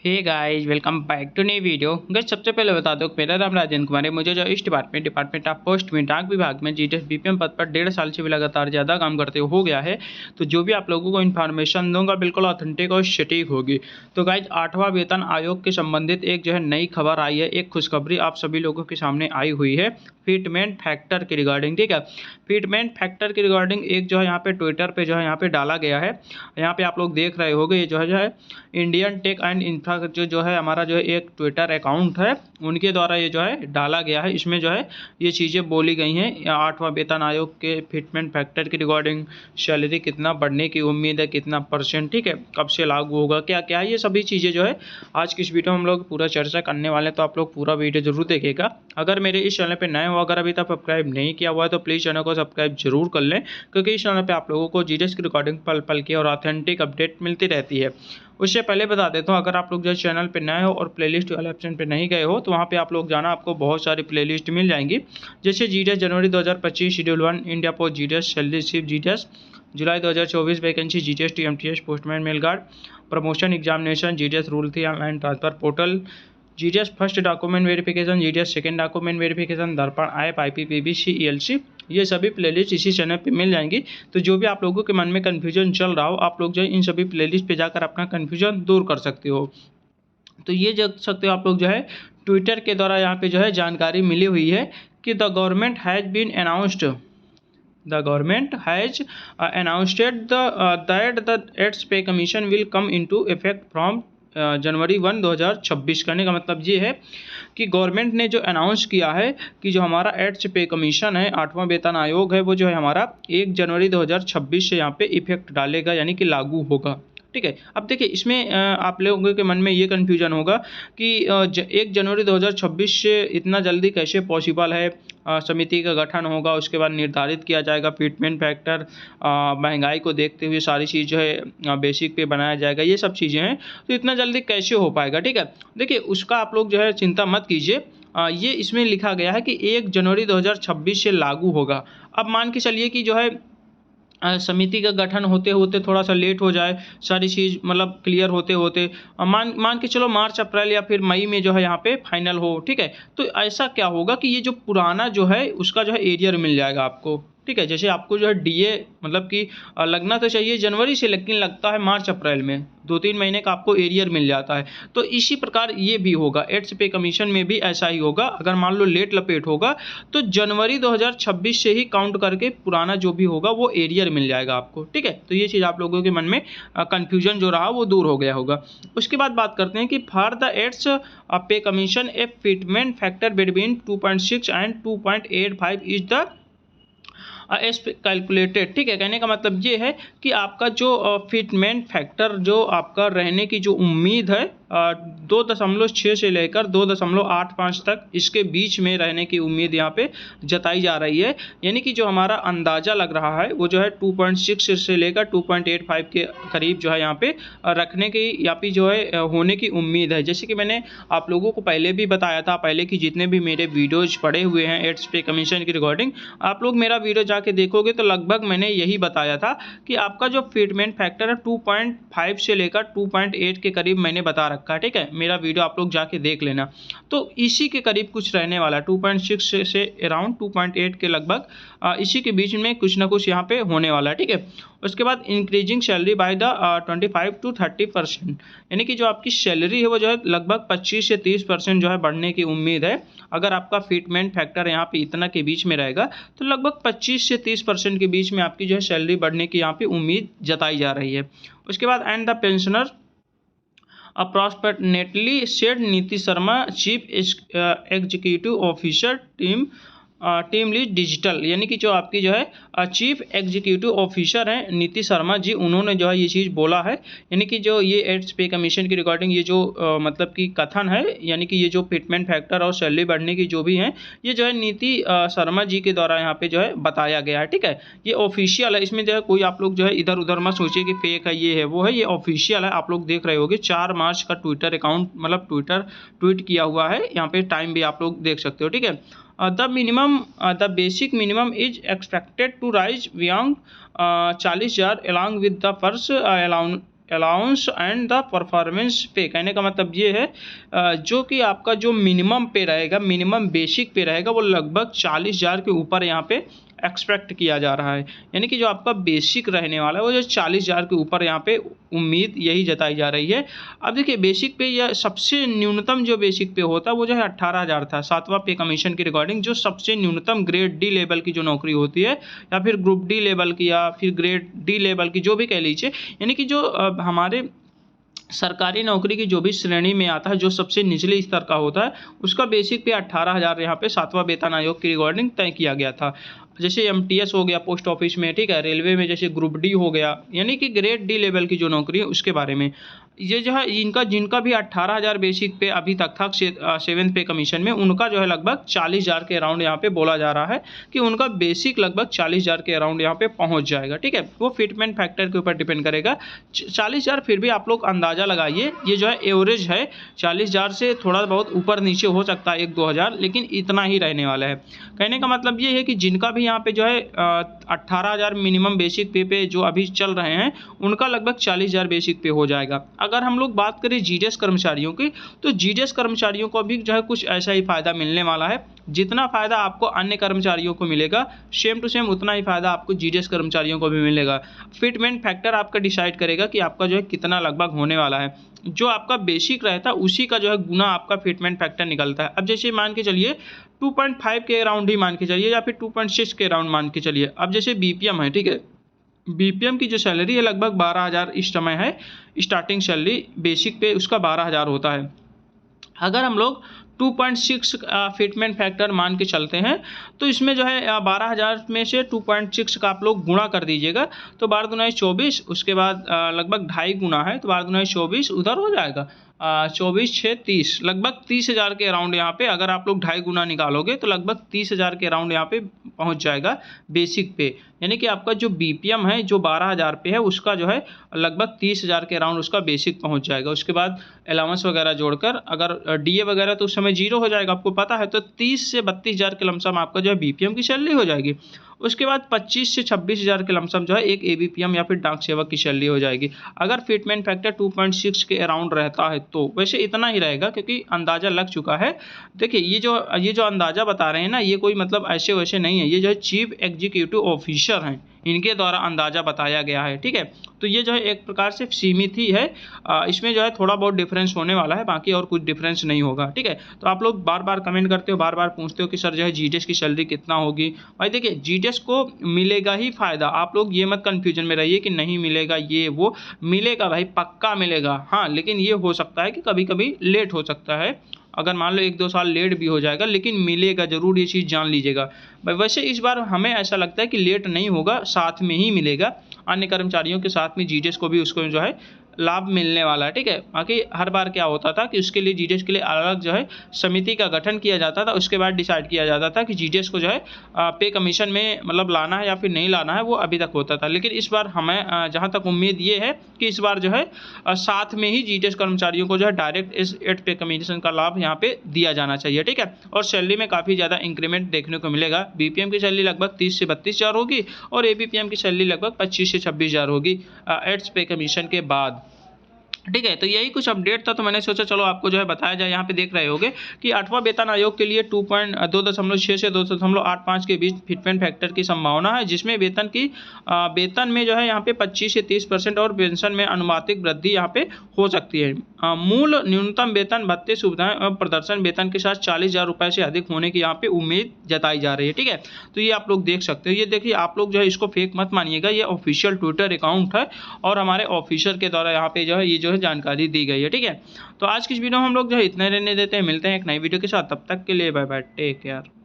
Hey guys, welcome back to new video. Guys, सबसे पहले बता दो मेरा नाम राजेंद्र कुमार है। मुझे जो इस डिपार्टमेंट ऑफ पोस्ट में डाक विभाग में जीटीएस बीपीएम पद पर 1.5 साल से भी लगातार ज़्यादा काम करते हो गया है। तो जो भी आप लोगों को इन्फॉर्मेशन दूंगा बिल्कुल ऑथेंटिक और सटीक होगी। तो गाइस, 8वां वेतन आयोग के संबंधित एक जो है नई खबर आई है, एक खुशखबरी आप सभी लोगों के सामने आई हुई है फिटमेंट फैक्टर के रिगार्डिंग। ठीक है, फिटमेंट फैक्टर के रिगार्डिंग एक जो है यहाँ पे ट्विटर पे जो है यहाँ पे डाला गया है। यहाँ पे आप लोग देख रहे होंगे, ये जो है इंडियन टेक एंड इंफ्रा जो है हमारा जो है एक ट्विटर अकाउंट है, उनके द्वारा ये जो है डाला गया है। इसमें जो है ये चीज़ें बोली गई हैं 8वां वेतन आयोग के फिटमेंट फैक्टर के रिगार्डिंग। सैलरी कितना बढ़ने की उम्मीद है, कितना परसेंट, ठीक है, कब से लागू होगा, क्या क्या है, ये सभी चीज़ें जो है आज की इस वीडियो में हम लोग पूरा चर्चा करने वाले हैं। तो आप लोग पूरा वीडियो जरूर देखिएगा। अगर मेरे इस चैनल पर नए हो, अगर अभी तक सब्सक्राइब नहीं किया हुआ है तो प्लीज़ चैनल को सब्सक्राइब जरूर कर लें, क्योंकि इस चैनल पर आप लोगों को जीटीएस की रिकॉर्डिंग पल पल की और ऑथेंटिक अपडेट मिलती रहती है। उससे पहले बता देता हूँ, अगर आप लोग जो चैनल पे नए हो और प्लेलिस्ट वाले ऑप्शन पे नहीं गए हो तो वहाँ पे आप लोग जाना, आपको बहुत सारी प्लेलिस्ट मिल जाएंगी। जैसे जीटीएस जनवरी 2025 schedule 1 India post GTS salary slip GTS जुलाई 2024 vacancy GTS TMTS postman mail guard promotion examination GTS rule थी online transfer portal GTS first document verification GTS second document verification Darpan app IPPBC ELC, ये सभी playlist इसी channel पे मिल जाएंगी। तो जो भी आप लोगों के मन में कन्फ्यूजन चल रहा हो, आप लोग जो है इन सभी प्लेलिस्ट पे जाकर अपना कन्फ्यूजन दूर कर सकते हो। तो ये देख सकते हो आप लोग जो है ट्विटर के द्वारा यहाँ पे जो है जानकारी मिली हुई है कि the government has been announced that the eighth pay commission will come into effect from January 1 2026। करने का मतलब ये है कि गवर्नमेंट ने जो अनाउंस किया है कि जो हमारा एड्स पे कमीशन है, 8वां वेतन आयोग है, वो जो है हमारा 1 जनवरी 2026 से यहाँ पे इफेक्ट डालेगा, यानी कि लागू होगा। ठीक है, अब देखिए इसमें आप लोगों के मन में ये कन्फ्यूजन होगा कि 1 जनवरी 2026 से इतना जल्दी कैसे पॉसिबल है। समिति का गठन होगा, उसके बाद निर्धारित किया जाएगा फिटमेंट फैक्टर, महंगाई को देखते हुए सारी चीज़ जो है बेसिक पे बनाया जाएगा, ये सब चीज़ें हैं। तो इतना जल्दी कैसे हो पाएगा। ठीक है, देखिए उसका आप लोग जो है चिंता मत कीजिए। ये इसमें लिखा गया है कि 1 जनवरी 2026 से लागू होगा। अब मान के चलिए कि जो है समिति का गठन होते होते थोड़ा सा लेट हो जाए, सारी चीज़ मतलब क्लियर होते होते मान के चलो मार्च अप्रैल या फिर मई में जो है यहाँ पे फाइनल हो। ठीक है, तो ऐसा क्या होगा कि ये जो पुराना जो है उसका जो है एरियर मिल जाएगा आपको। ठीक है, जैसे आपको जो है डीए मतलब कि लगना तो चाहिए जनवरी से, लेकिन लगता है मार्च अप्रैल में, 2-3 महीने का आपको एरियर मिल जाता है। तो इसी प्रकार ये भी होगा, एड्स पे कमीशन में भी ऐसा ही होगा। अगर मान लो लेट लपेट होगा तो जनवरी 2026 से ही काउंट करके पुराना जो भी होगा वो एरियर मिल जाएगा आपको। ठीक है, तो ये चीज़ आप लोगों के मन में कन्फ्यूजन जो रहा वो दूर हो गया होगा। उसके बाद बात करते हैं कि for the ads pay commission A fitment factor between 2.6 and 2.85 is the S calculated. ठीक है, कहने का मतलब ये है कि आपका जो फिटमेंट फैक्टर जो आपका रहने की जो उम्मीद है 2.6 से लेकर 2.85 तक, इसके बीच में रहने की उम्मीद यहाँ पे जताई जा रही है। यानी कि जो हमारा अंदाज़ा लग रहा है वो जो है 2.6 से लेकर 2.85 के करीब जो है यहाँ पे रखने की या फिर जो है होने की उम्मीद है। जैसे कि मैंने आप लोगों को पहले भी बताया था, पहले की जितने भी मेरे वीडियोज़ पड़े हुए हैं एड्स पे कमीशन की रिकॉर्डिंग, आप लोग मेरा वीडियो जाके देखोगे तो लगभग मैंने यही बताया था कि आपका जो फिटमेंट फैक्टर है 2.5 से लेकर 2.8 के करीब मैंने बता रखा। ठीक है, मेरा वीडियो आप लोग जाके देख लेना। तो इसी के करीब कुछ रहने वाला, 2.6 से अराउंड 2.8 के लगभग इसी के बीच में कुछ ना कुछ यहाँ पे होने वाला है। ठीक है, उसके बाद increasing salary by the 25 to 30%, यानी कि जो आपकी सैलरी है वो जो है लगभग 25 से 30% जो है बढ़ने की उम्मीद है। अगर आपका फिटमेंट फैक्टर यहाँ पे इतना के बीच में रहेगा तो लगभग 25 से 30% के बीच में आपकी जो है सैलरी बढ़ने की यहाँ पे उम्मीद जताई जा रही है। उसके बाद and the pensioner approximately said Niti Sharma chief executive officer team lead digital, यानी कि जो आपकी जो है चीफ एग्जीक्यूटिव ऑफिसर हैं नीति शर्मा जी, उन्होंने जो है ये चीज़ बोला है। यानी कि जो ये एड्स पे कमीशन की रिगार्डिंग ये जो मतलब कि कथन है, यानी कि ये जो फिटमेंट फैक्टर और सैलरी बढ़ने की जो भी हैं, ये जो है नीति शर्मा जी के द्वारा यहाँ पे जो है बताया गया है। ठीक है, ये ऑफिशियल है, इसमें जो है कोई आप लोग जो है इधर उधर मत सोचिए कि फेक है, ये है वो है, ये ऑफिशियल है। आप लोग देख रहे होगे 4 मार्च का ट्विटर अकाउंट मतलब ट्वीट किया हुआ है, यहाँ पे टाइम भी आप लोग देख सकते हो। ठीक है, the basic minimum is expected to rise beyond 40,000 along with the first allowance and the performance पे। कहने का मतलब ये है जो कि आपका जो मिनिमम पे रहेगा, मिनिमम बेसिक पे रहेगा, वो लगभग 40,000 के ऊपर यहाँ पे एक्सपेक्ट किया जा रहा है। यानी कि जो आपका बेसिक रहने वाला है वो जो 40,000 के ऊपर यहाँ पे उम्मीद यही जताई जा रही है। अब देखिए बेसिक पे या सबसे न्यूनतम जो बेसिक पे होता है वो जो है 18,000 था 7वां पे कमीशन की रिकॉर्डिंग। जो सबसे न्यूनतम ग्रेड डी लेवल की जो नौकरी होती है या फिर ग्रुप डी लेवल की या फिर ग्रेड डी लेवल की जो भी कह लीजिए, यानी कि जो हमारे सरकारी नौकरी की जो भी श्रेणी में आता है, जो सबसे निचले स्तर का होता है, उसका बेसिक पे 18,000 यहाँ पे 7वां वेतन आयोग की रिकॉर्डिंग तय किया गया था। जैसे एमटीएस हो गया पोस्ट ऑफिस में, ठीक है, रेलवे में जैसे ग्रुप डी हो गया, यानी कि ग्रेड डी लेवल की जो नौकरी है उसके बारे में ये जो है इनका जिनका भी 18,000 बेसिक पे अभी तक था 7th पे कमीशन में, उनका जो है लगभग 40,000 के अराउंड यहाँ पे बोला जा रहा है कि उनका बेसिक लगभग 40,000 के अराउंड यहाँ पे पहुँच जाएगा। ठीक है, वो फिटमेंट फैक्टर के ऊपर डिपेंड करेगा। 40,000 फिर भी आप लोग अंदाज़ा लगाइए, ये जो है एवरेज है, 40,000 से थोड़ा बहुत ऊपर नीचे हो सकता है 1-2 हज़ार, लेकिन इतना ही रहने वाला है। कहने का मतलब ये है कि जिनका भी यहाँ पे जो है 18,000 मिनिमम बेसिक पे जो अभी चल रहे हैं, उनका लगभग 40,000 बेसिक पे हो जाएगा। अगर हम लोग बात करें जीडीएस कर्मचारियों की, तो जीडीएस कर्मचारियों को भी जो है कुछ ऐसा ही फ़ायदा मिलने वाला है। जितना फ़ायदा आपको अन्य कर्मचारियों को मिलेगा, सेम टू सेम उतना ही फ़ायदा आपको जीडीएस कर्मचारियों को भी मिलेगा। फिटमेंट फैक्टर आपका डिसाइड करेगा कि आपका जो है कितना लगभग होने वाला है। जो आपका बेसिक रहता है उसी का जो है गुना आपका फिटमेंट फैक्टर निकलता है। अब जैसे मान के चलिए 2.5 के अराउंड ही मान के चलिए या फिर 2.6 के अराउंड मान के चलिए। अब जैसे बीपीएम है, ठीक है, बीपीएम की जो सैलरी है लगभग 12,000 इस समय है, स्टार्टिंग सैलरी बेसिक पे उसका 12,000 होता है। अगर हम लोग 2.6 फिटमेंट फैक्टर मान के चलते हैं, तो इसमें जो है 12,000 में से 2.6 का आप लोग गुणा कर दीजिएगा, तो 12 दूना 24, उसके बाद लगभग 2.5 गुना है तो 12 दूना 24 उधर हो जाएगा 24×6 30, लगभग 30,000 के अराउंड यहाँ पे अगर आप लोग 2.5 गुना निकालोगे तो लगभग 30,000 के अराउंड यहाँ पे पहुँच जाएगा बेसिक पे। यानी कि आपका जो बीपीएम है जो 12,000 पे है उसका जो है लगभग 30,000 के अराउंड उसका बेसिक पहुँच जाएगा। उसके बाद अलाउंस वगैरह जोड़कर अगर डीए वगैरह तो उस समय जीरो हो जाएगा, आपको पता है, तो 30 से 32,000 के लमसम आपका जो है बीपीएम की सैलरी हो जाएगी। उसके बाद 25 से 26,000 के लमसम जो है एक एबीपीएम या फिर डाक सेवक की सैलरी हो जाएगी। अगर फिटमेंट फैक्टर 2.6 के अराउंड रहता है तो वैसे इतना ही रहेगा, क्योंकि अंदाज़ा लग चुका है। देखिए ये जो अंदाज़ा बता रहे हैं ना, ये कोई मतलब ऐसे वैसे नहीं है, ये जो है चीफ एग्जीक्यूटिव ऑफिसर हैं, इनके द्वारा अंदाज़ा बताया गया है। ठीक है, तो ये जो है एक प्रकार से सीमित ही है, इसमें जो है थोड़ा बहुत डिफरेंस होने वाला है, बाकी और कुछ डिफरेंस नहीं होगा। ठीक है, तो आप लोग बार बार कमेंट करते हो, बार बार पूछते हो कि सर जो है जीडीएस की सैलरी कितना होगी। भाई देखिए जीडीएस को मिलेगा ही फ़ायदा, आप लोग ये मत कन्फ्यूजन में रहिए कि नहीं मिलेगा, ये वो मिलेगा भाई, पक्का मिलेगा। हाँ, लेकिन ये हो सकता है कि कभी कभी लेट हो सकता है, अगर मान लो 1-2 साल लेट भी हो जाएगा, लेकिन मिलेगा ज़रूर, ये चीज़ जान लीजिएगा। वैसे इस बार हमें ऐसा लगता है कि लेट नहीं होगा, साथ में ही मिलेगा, अन्य कर्मचारियों के साथ में जीडीएस को भी उसको जो है लाभ मिलने वाला है। ठीक है, बाकी हर बार क्या होता था कि उसके लिए जीडीएस के लिए अलग जो है समिति का गठन किया जाता था, उसके बाद डिसाइड किया जाता था कि जीडीएस को जो है पे कमीशन में मतलब लाना है या फिर नहीं लाना है, वो अभी तक होता था। लेकिन इस बार हमें जहाँ तक उम्मीद ये है कि इस बार जो है साथ में ही जीडीएस कर्मचारियों को जो है डायरेक्ट इस 8 पे कमीशन का लाभ यहाँ पे दिया जाना चाहिए। ठीक है, और सैलरी में काफ़ी ज़्यादा इंक्रीमेंट देखने को मिलेगा। बीपीएम की सैलरी लगभग 30 से 32,000 होगी और एबीपीएम की सैलरी लगभग 25 से 26,000 होगी 8 पे कमीशन के बाद। ठीक है, तो यही कुछ अपडेट था, तो मैंने सोचा चलो आपको जो है बताया जाए। यहाँ पे देख रहे होगे कि 8वां वेतन आयोग के लिए 2.6 से 2.85 के बीच फिटमेंट फैक्टर की संभावना है, जिसमें वेतन में जो है यहाँ पे 25 से 30% और पेंशन में अनुमानित वृद्धि यहाँ पे हो सकती है। मूल न्यूनतम वेतन, भत्ते, सुविधाएं और प्रदर्शन वेतन के साथ 40,000 रुपये से अधिक होने की यहाँ पे उम्मीद जताई जा रही है। ठीक है, तो ये आप लोग देख सकते हो। ये देखिए, आप लोग जो है इसको फेक मत मानिएगा, ये ऑफिशियल ट्विटर अकाउंट है और हमारे ऑफिसर के द्वारा यहाँ पे जो है ये जो है जानकारी दी गई है। ठीक है, तो आज की इस वीडियो में हम लोग जो है इतना रहने देते हैं, मिलते हैं एक नई वीडियो के साथ, तब तक के लिए बाय बाय, टेक केयर।